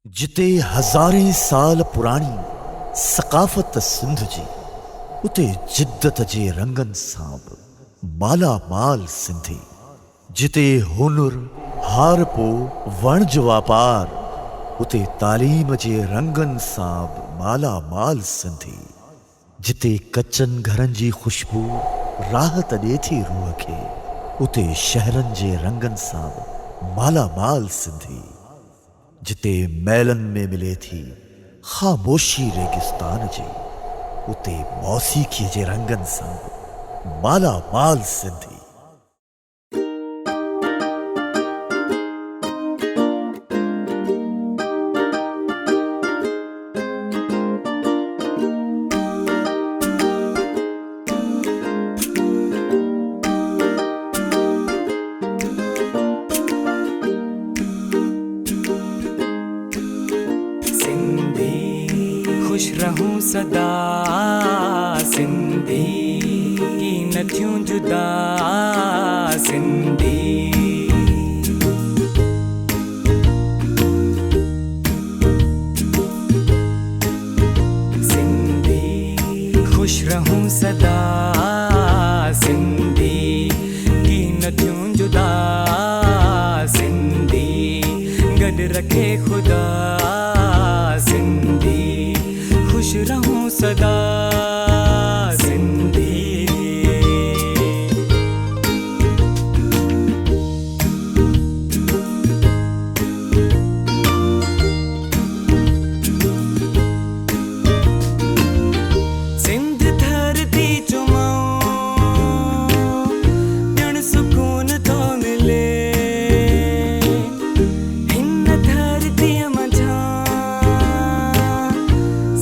जिते हज़ारें साल पुरानी सकाफ़त सिंध जी, उते जिद्दत जे रंगन सां बि माला माल सिंधी। जिते हुनुर हार पो वणज वापार, उते तालीम जे रंगन सां बि माला माल सिंधी। जिते कच्चन घरन जी खुशबू राहत ॾिए थी रूह खे, उते शहरन जे रंगन सां बि माला माल सिंधी। जिते मैलन में मिले थी खामोशी रेगिस्तान जी, उते मौसीक़ी जे रंगन सां बि माला माल सिंधी। खुश रहूं सदा सिंधी की न थियूं जुदा सिंधी। सिंधी खुश रहूं सदा सिंधी की न थियूं जुदा सिंधी। गॾु रखे खुदा सिंधी, खुश रहूं सदा सिंधी। सिंध धरती चुमाऊं ॼण सुकून थो मिले, हिन धरतीअ मथां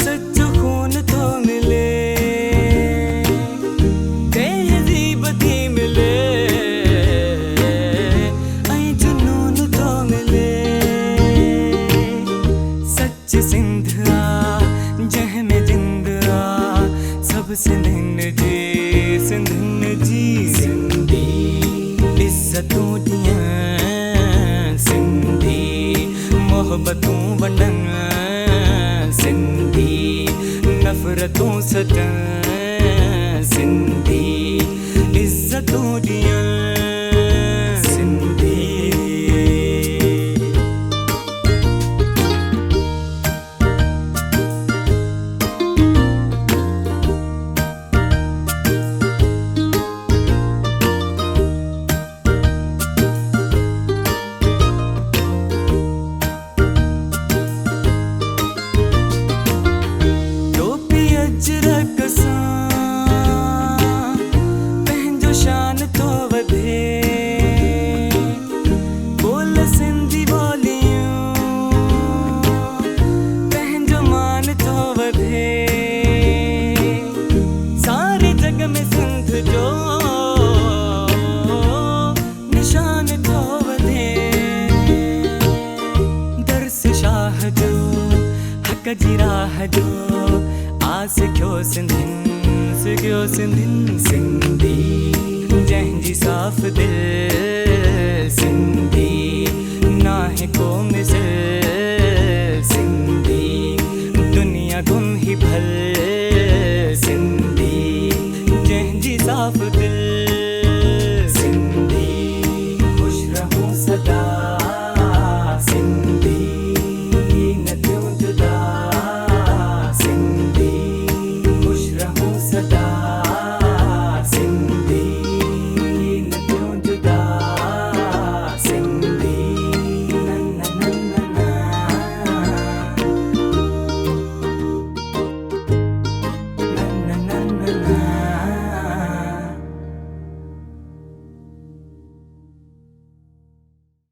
सच्चो खून थो मिले। तहज़ीब थी मिले ऐं जुनून थो मिले। सच सिंध आ जंहिंमें जिंद आ सब सिंधिन जी सिंधी। इज़तूं ॾियनि सिंधी, मोहब्बतूं वंडनि सिंधी, नफ़रतूं सटनि सिंधी। इज़तूं ॾियनि सिंधी। अजरक सां पंहिंजो शान थो वधे, बोल सिंधी ॿोलियूं पंहिंजो मान थो वधे। सारे जग में सिंध जो निशान थो वधे। दर्स शाह जो हक़ जी राह जो सिखियो सिंधिन सिंधी। जंहिंजी साफ़ दिल